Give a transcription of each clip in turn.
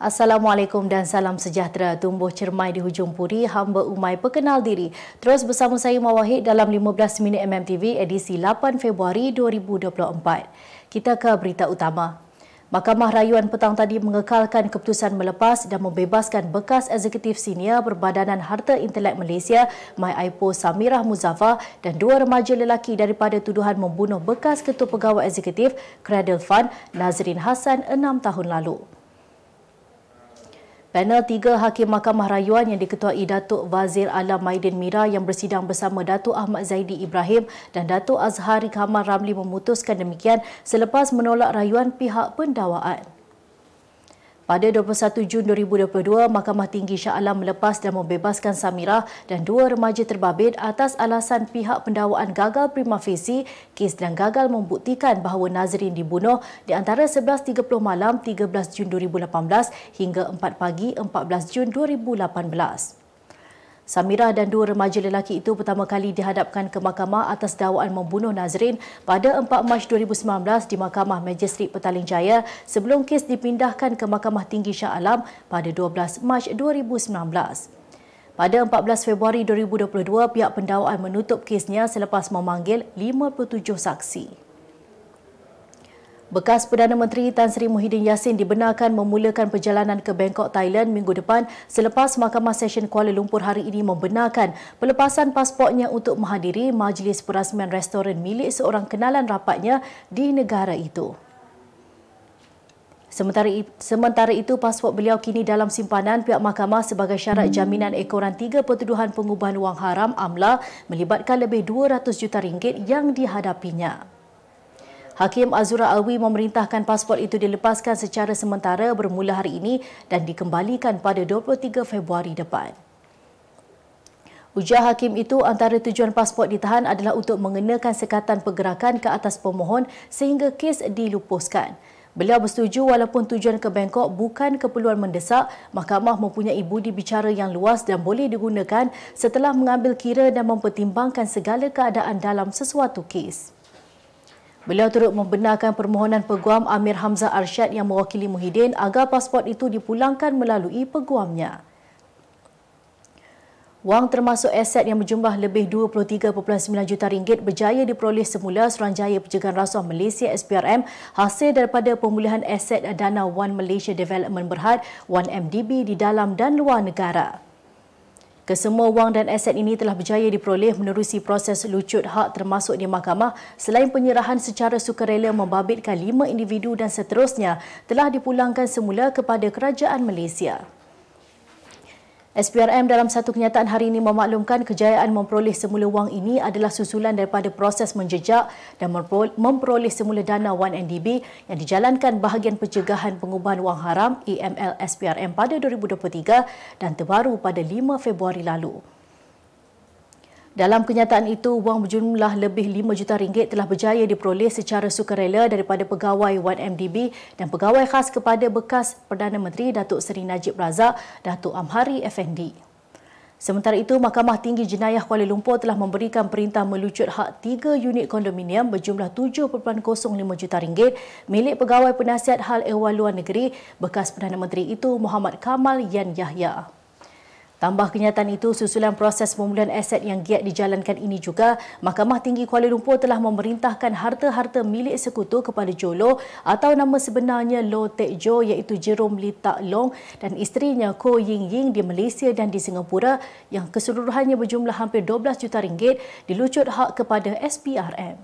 Assalamualaikum dan salam sejahtera. Tumbuh cermai di hujung puri, hamba umai perkenal diri. Terus bersama saya Mawahid dalam 15 minit MMTV edisi 8 Februari 2024. Kita ke berita utama. Mahkamah Rayuan petang tadi mengekalkan keputusan melepas dan membebaskan bekas eksekutif senior Perbadanan Harta Intelek Malaysia, MyIPO Samirah Muzaffar dan dua remaja lelaki daripada tuduhan membunuh bekas Ketua Pegawai Eksekutif Cradle Fund, Nazrin Hassan 6 tahun lalu. Panel 3 Hakim Mahkamah Rayuan yang diketuai Datuk Wazir Alam Maidin Mira yang bersidang bersama Datuk Ahmad Zaidi Ibrahim dan Datuk Azhari Kamal Ramli memutuskan demikian selepas menolak rayuan pihak pendakwaan. Pada 21 Jun 2022, Mahkamah Tinggi Shah Alam melepas dan membebaskan Samirah dan dua remaja terbabit atas alasan pihak pendakwaan gagal prima facie kes dan gagal membuktikan bahawa Nazrin dibunuh di antara 11.30 malam 13 Jun 2018 hingga 4 pagi 14 Jun 2018. Samirah dan dua remaja lelaki itu pertama kali dihadapkan ke mahkamah atas dakwaan membunuh Nazrin pada 4 Mac 2019 di Mahkamah Magistrate Petaling Jaya sebelum kes dipindahkan ke Mahkamah Tinggi Shah Alam pada 12 Mac 2019. Pada 14 Februari 2022, pihak pendakwaan menutup kesnya selepas memanggil 57 saksi. Bekas Perdana Menteri Tan Sri Muhyiddin Yassin dibenarkan memulakan perjalanan ke Bangkok, Thailand minggu depan selepas Mahkamah Session Kuala Lumpur hari ini membenarkan pelepasan pasportnya untuk menghadiri majlis perasmian restoran milik seorang kenalan rapatnya di negara itu. Sementara itu, pasport beliau kini dalam simpanan pihak mahkamah sebagai syarat jaminan ekoran 3 pertuduhan pengubahan wang haram AMLA melibatkan lebih 200 juta ringgit yang dihadapinya. Hakim Azura Alwi memerintahkan pasport itu dilepaskan secara sementara bermula hari ini dan dikembalikan pada 23 Februari depan. Ujar hakim itu, antara tujuan pasport ditahan adalah untuk mengenakan sekatan pergerakan ke atas pemohon sehingga kes dilupuskan. Beliau bersetuju walaupun tujuan ke Bangkok bukan keperluan mendesak, mahkamah mempunyai budi bicara yang luas dan boleh digunakan setelah mengambil kira dan mempertimbangkan segala keadaan dalam sesuatu kes. Beliau turut membenarkan permohonan peguam Amir Hamzah Arsyad yang mewakili Muhyiddin agar pasport itu dipulangkan melalui peguamnya. Wang termasuk aset yang berjumlah lebih 23.9 juta ringgit berjaya diperoleh semula Suruhanjaya Pencegahan Rasuah Malaysia SPRM hasil daripada pemulihan aset dana One Malaysia Development Berhad 1MDB di dalam dan luar negara. Kesemua wang dan aset ini telah berjaya diperoleh menerusi proses lucut hak termasuk di mahkamah selain penyerahan secara sukarela membabitkan 5 individu dan seterusnya telah dipulangkan semula kepada Kerajaan Malaysia. SPRM dalam satu kenyataan hari ini memaklumkan kejayaan memperoleh semula wang ini adalah susulan daripada proses menjejak dan memperoleh semula dana 1MDB yang dijalankan bahagian pencegahan pengubahan wang haram AML SPRM pada 2023 dan terbaru pada 5 Februari lalu. Dalam kenyataan itu, wang berjumlah lebih 5 juta ringgit telah berjaya diperoleh secara sukarela daripada pegawai 1MDB dan pegawai khas kepada bekas Perdana Menteri Datuk Seri Najib Razak, Datuk Amhari Effendi. Sementara itu, Mahkamah Tinggi Jenayah Kuala Lumpur telah memberikan perintah melucut hak 3 unit kondominium berjumlah 7.05 juta ringgit milik pegawai penasihat hal ehwal luar negeri bekas Perdana Menteri itu Muhammad Kamal Yan Yahya. Tambah kenyataan itu, susulan proses pemulihan aset yang giat dijalankan ini juga, Mahkamah Tinggi Kuala Lumpur telah memerintahkan harta-harta milik sekutu kepada Jolo atau nama sebenarnya Lo Tek Jo iaitu Jerome Lee Tak Long dan isterinya Ko Ying Ying di Malaysia dan di Singapura yang keseluruhannya berjumlah hampir 12 juta ringgit dilucut hak kepada SPRM.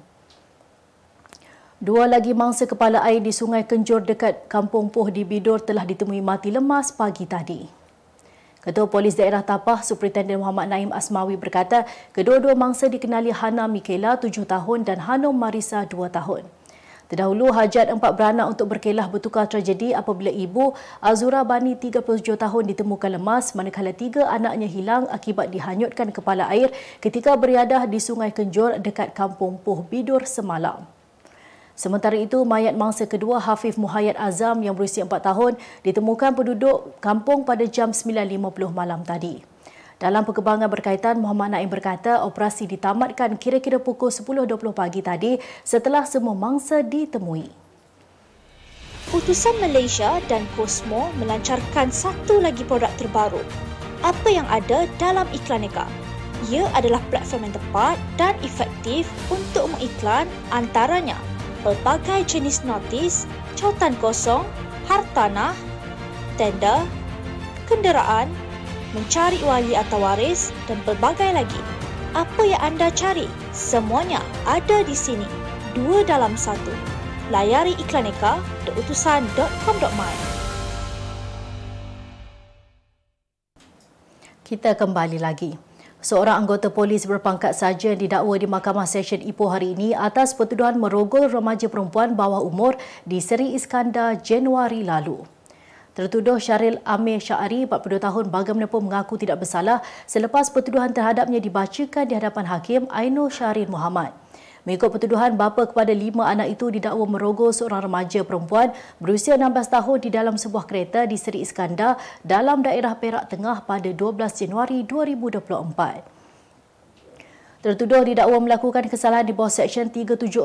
Dua lagi mangsa kepala air di Sungai Kenjur dekat Kampung Poh di Bidor telah ditemui mati lemas pagi tadi. Ketua Polis Daerah Tapah, Superintendent Muhammad Naim Asmawi berkata, kedua-dua mangsa dikenali Hana Mikela 7 tahun dan Hanum Marisa 2 tahun. Terdahulu, hajat 4 beranak untuk berkelah bertukar tragedi apabila ibu Azura Bani 37 tahun ditemukan lemas manakala 3 anaknya hilang akibat dihanyutkan kepala air ketika beriadah di Sungai Kenjur dekat Kampung Poh Bidor semalam. Sementara itu, mayat mangsa kedua Hafif Muhayyad Azam yang berusia 4 tahun ditemukan penduduk kampung pada jam 9.50 malam tadi. Dalam perkembangan berkaitan, Muhammad Naim berkata operasi ditamatkan kira-kira pukul 10.20 pagi tadi setelah semua mangsa ditemui. Utusan Malaysia dan Cosmo melancarkan satu lagi produk terbaru. Apa yang ada dalam Iklaneka? Ia adalah platform yang tepat dan efektif untuk mengiklan antaranya pelbagai jenis notis, cautan kosong, hartanah, tender, kenderaan, mencari wali atau waris dan pelbagai lagi. Apa yang anda cari? Semuanya ada di sini. 2 dalam 1. Layari iklaneka.utusan.com.my. Kita kembali lagi. Seorang anggota polis berpangkat sarjan didakwa di Mahkamah Session Ipoh hari ini atas pertuduhan merogol remaja perempuan bawah umur di Seri Iskandar Januari lalu. Tertuduh Syaril Amir Syari, 42 tahun, bagaimanapun mengaku tidak bersalah selepas pertuduhan terhadapnya dibacakan di hadapan Hakim Ainur Syahrin Muhammad. Mengikut pertuduhan, bapa kepada 5 anak itu didakwa merogol seorang remaja perempuan berusia 16 tahun di dalam sebuah kereta di Seri Iskandar dalam daerah Perak Tengah pada 12 Januari 2024. Tertuduh didakwa melakukan kesalahan di bawah Seksyen 376/1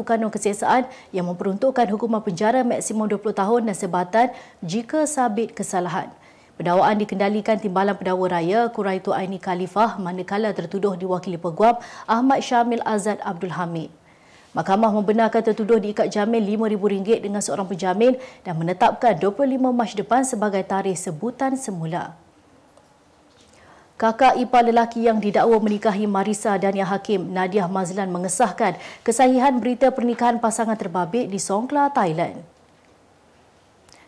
Kanun Keseksaan yang memperuntukkan hukuman penjara maksimum 20 tahun dan sebatan jika sabit kesalahan. Pendakwaan dikendalikan Timbalan Pendakwa Raya Quraitu Aini Khalifah manakala tertuduh diwakili Peguam Ahmad Syamil Azad Abdul Hamid. Mahkamah membenarkan tertuduh diikat jamin RM5,000 dengan seorang penjamin dan menetapkan 25 Mac depan sebagai tarikh sebutan semula. Kakak ipar lelaki yang didakwa menikahi Marisa Dania Hakim, Nadiah Mazlan, mengesahkan kesahihan berita pernikahan pasangan terbabit di Songkla, Thailand.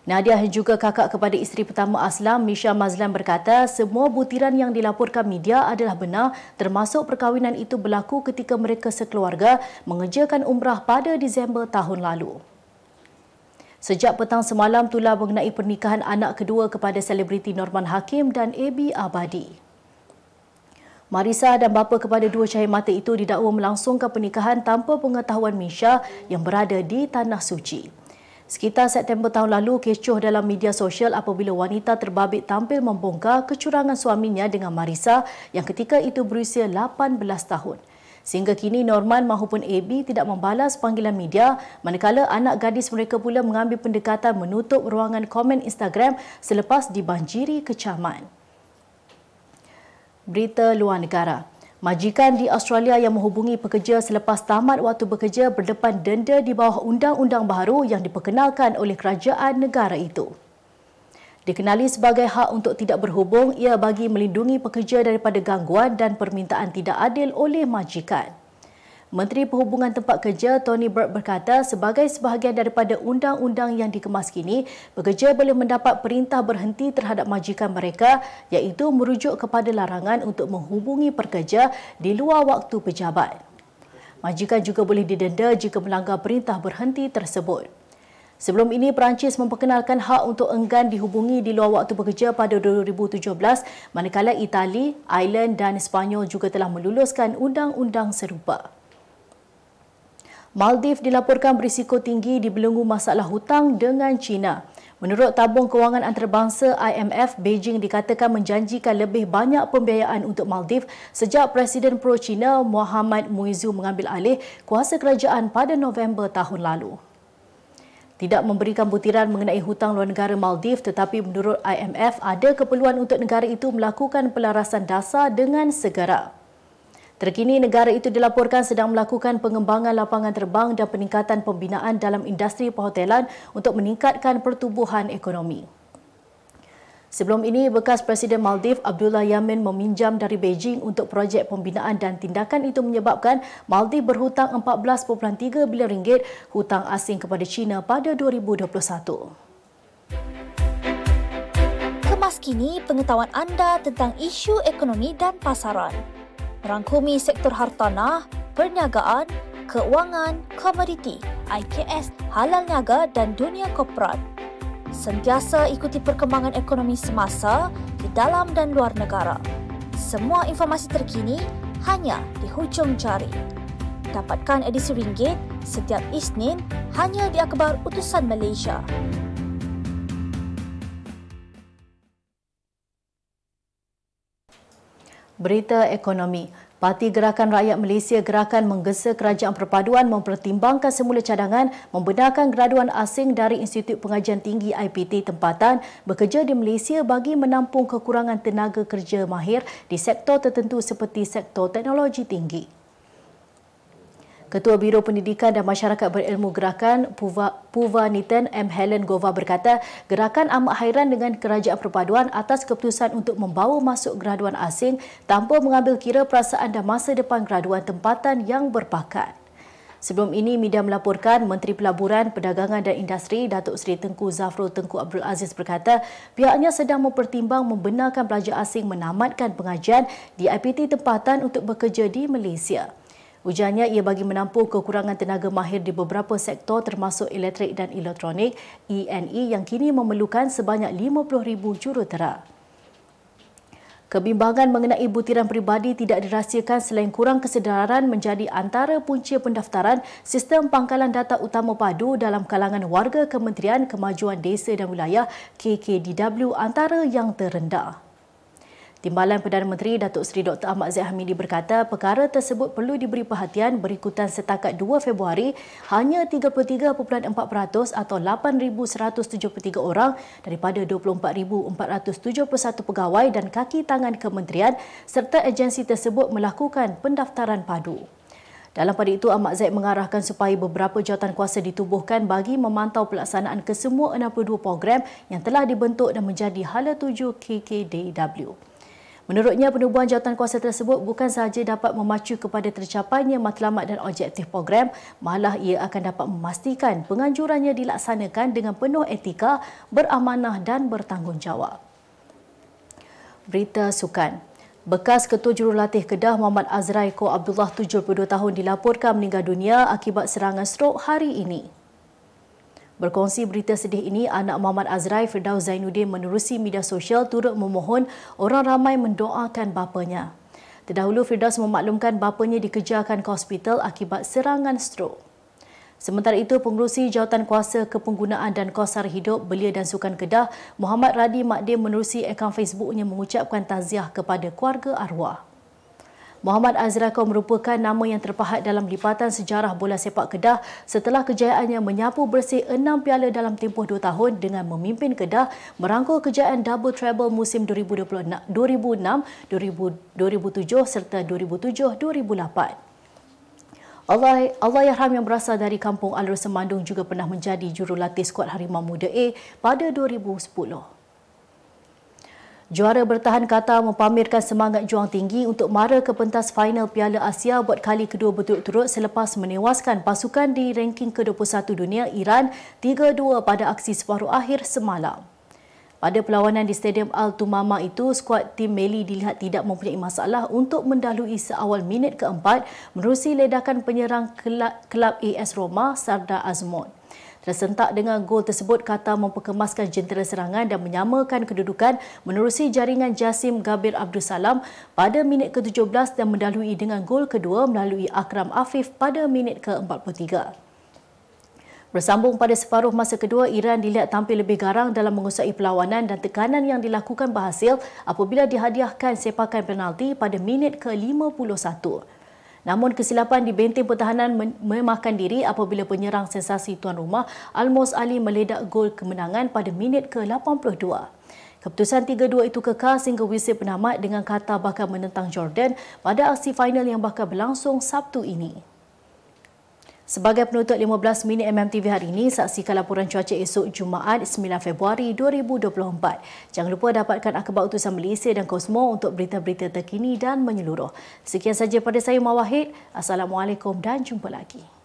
Nadiah juga kakak kepada isteri pertama Aslam, Misha Mazlan, berkata semua butiran yang dilaporkan media adalah benar, termasuk perkahwinan itu berlaku ketika mereka sekeluarga mengerjakan umrah pada Disember tahun lalu. Sejak petang semalam tular mengenai pernikahan anak kedua kepada selebriti Norman Hakim dan AB Abadi. Marisa dan bapa kepada 2 cahaya mata itu didakwa melangsungkan pernikahan tanpa pengetahuan Misha yang berada di Tanah Suci. Sekitar September tahun lalu, kecoh dalam media sosial apabila wanita terbabit tampil membongkar kecurangan suaminya dengan Marisa yang ketika itu berusia 18 tahun. Sehingga kini Norman maupun AB tidak membalas panggilan media, manakala anak gadis mereka pula mengambil pendekatan menutup ruangan komen Instagram selepas dibanjiri kecaman. Berita luar negara. Majikan di Australia yang menghubungi pekerja selepas tamat waktu bekerja berdepan denda di bawah undang-undang baharu yang diperkenalkan oleh kerajaan negara itu. Dikenali sebagai hak untuk tidak berhubung, ia bagi melindungi pekerja daripada gangguan dan permintaan tidak adil oleh majikan. Menteri Perhubungan Tempat Kerja Tony Burke berkata sebagai sebahagian daripada undang-undang yang dikemas kini, pekerja boleh mendapat perintah berhenti terhadap majikan mereka iaitu merujuk kepada larangan untuk menghubungi pekerja di luar waktu pejabat. Majikan juga boleh didenda jika melanggar perintah berhenti tersebut. Sebelum ini, Perancis memperkenalkan hak untuk enggan dihubungi di luar waktu bekerja pada 2017, manakala Itali, Ireland dan Sepanyol juga telah meluluskan undang-undang serupa. Maldives dilaporkan berisiko tinggi dibelenggu masalah hutang dengan China. Menurut tabung kewangan antarabangsa IMF, Beijing dikatakan menjanjikan lebih banyak pembiayaan untuk Maldives sejak Presiden pro-China Muhammad Muizzu mengambil alih kuasa kerajaan pada November tahun lalu. Tidak memberikan butiran mengenai hutang luar negara Maldives, tetapi menurut IMF ada keperluan untuk negara itu melakukan pelarasan dasar dengan segera. Terkini, negara itu dilaporkan sedang melakukan pengembangan lapangan terbang dan peningkatan pembinaan dalam industri perhotelan untuk meningkatkan pertumbuhan ekonomi. Sebelum ini, bekas Presiden Maldives Abdullah Yamin meminjam dari Beijing untuk projek pembinaan dan tindakan itu menyebabkan Maldives berhutang 14.3 bilion ringgit hutang asing kepada China pada 2021. Kemas kini pengetahuan anda tentang isu ekonomi dan pasaran. Merangkumi sektor hartanah, perniagaan, keuangan, komoditi, IKS, halal niaga dan dunia korporat. Sentiasa ikuti perkembangan ekonomi semasa di dalam dan luar negara. Semua informasi terkini hanya di hujung jari. Dapatkan edisi ringgit setiap Isnin hanya di Akhbar Utusan Malaysia. Berita ekonomi. Parti Gerakan Rakyat Malaysia Gerakan menggesa Kerajaan Perpaduan mempertimbangkan semula cadangan membenarkan graduan asing dari Institut Pengajian Tinggi IPT tempatan bekerja di Malaysia bagi menampung kekurangan tenaga kerja mahir di sektor tertentu seperti sektor teknologi tinggi. Ketua Biro Pendidikan dan Masyarakat Berilmu Gerakan Puvanitan M. Helen Gova berkata, Gerakan amat hairan dengan Kerajaan Perpaduan atas keputusan untuk membawa masuk graduan asing tanpa mengambil kira perasaan dan masa depan graduan tempatan yang berpakat. Sebelum ini, media melaporkan Menteri Pelaburan, Perdagangan dan Industri Datuk Seri Tengku Zafrul Tengku Abdul Aziz berkata, pihaknya sedang mempertimbang membenarkan pelajar asing menamatkan pengajian di IPT tempatan untuk bekerja di Malaysia. Ujarnya ia bagi menampung kekurangan tenaga mahir di beberapa sektor termasuk elektrik dan elektronik (ENE) yang kini memerlukan sebanyak 50,000 jurutera. Kebimbangan mengenai butiran peribadi tidak dirahsiakan selain kurang kesedaran menjadi antara punca pendaftaran sistem pangkalan data utama padu dalam kalangan warga Kementerian Kemajuan Desa dan Wilayah KKDW antara yang terendah. Timbalan Perdana Menteri Datuk Seri Dr. Ahmad Zahid Hamidi berkata perkara tersebut perlu diberi perhatian berikutan setakat 2 Februari hanya 33.4% atau 8,173 orang daripada 24,471 pegawai dan kaki tangan kementerian serta agensi tersebut melakukan pendaftaran padu. Dalam pada itu, Ahmad Zaid mengarahkan supaya beberapa jawatankuasa ditubuhkan bagi memantau pelaksanaan kesemua 62 program yang telah dibentuk dan menjadi hala tuju KKDW. Menurutnya, penubuhan jawatankuasa tersebut bukan sahaja dapat memacu kepada tercapainya matlamat dan objektif program, malah ia akan dapat memastikan penganjurannya dilaksanakan dengan penuh etika, beramanah dan bertanggungjawab. Berita sukan. Bekas Ketua Jurulatih Kedah Muhammad Azrai Ko Abdullah 72 tahun dilaporkan meninggal dunia akibat serangan strok hari ini. Berkongsi berita sedih ini, anak Muhammad Azrai, Firdaus Zainuddin menerusi media sosial turut memohon orang ramai mendoakan bapanya. Terdahulu, Firdaus memaklumkan bapanya dikejarkan ke hospital akibat serangan strok. Sementara itu, Pengerusi Jawatankuasa Kepenggunaan dan Kos Sara Hidup Belia dan Sukan Kedah, Muhammad Radi Makdim menerusi akaun Facebooknya mengucapkan taziah kepada keluarga arwah. Muhammad Azrai Ko merupakan nama yang terpahat dalam lipatan sejarah bola sepak Kedah setelah kejayaannya menyapu bersih 6 piala dalam tempoh 2 tahun dengan memimpin Kedah merangkul kejayaan double treble musim 2006, 2007 serta 2007-2008. Allahyarham yang berasal dari kampung Alur Semandung juga pernah menjadi jurulatih skuad Harimau Muda A pada 2010. Juara bertahan Qatar mempamerkan semangat juang tinggi untuk mara ke pentas final Piala Asia buat kali kedua berturut-turut selepas menewaskan pasukan di ranking ke-21 dunia Iran 3-2 pada aksi separuh akhir semalam. Pada perlawanan di Stadium Al-Tumama itu, skuad tim Meli dilihat tidak mempunyai masalah untuk mendahului seawal minit keempat menerusi ledakan penyerang kelab AS Roma Sardar Azmoun. Tersentak dengan gol tersebut, Qatar memperkemaskan jentera serangan dan menyamakan kedudukan menerusi jaringan Jasim Gabir Abdul Salam pada minit ke-17 dan mendahului dengan gol kedua melalui Akram Afif pada minit ke-43. Bersambung pada separuh masa kedua, Iran dilihat tampil lebih garang dalam menguasai perlawanan dan tekanan yang dilakukan berhasil apabila dihadiahkan sepakan penalti pada minit ke-51. Namun kesilapan di benteng pertahanan memakan diri apabila penyerang sensasi tuan rumah Almos Ali meledak gol kemenangan pada minit ke-82. Keputusan 3-2 itu kekal sehingga whistle penamat dengan Qatar bakal menentang Jordan pada aksi final yang bakal berlangsung Sabtu ini. Sebagai penutup 15 minit MMTV hari ini, saksikan laporan cuaca esok Jumaat 9 Februari 2024. Jangan lupa dapatkan akhbar utusan Malaysia dan Kosmo untuk berita-berita terkini dan menyeluruh. Sekian saja pada saya, Mawahid. Assalamualaikum dan jumpa lagi.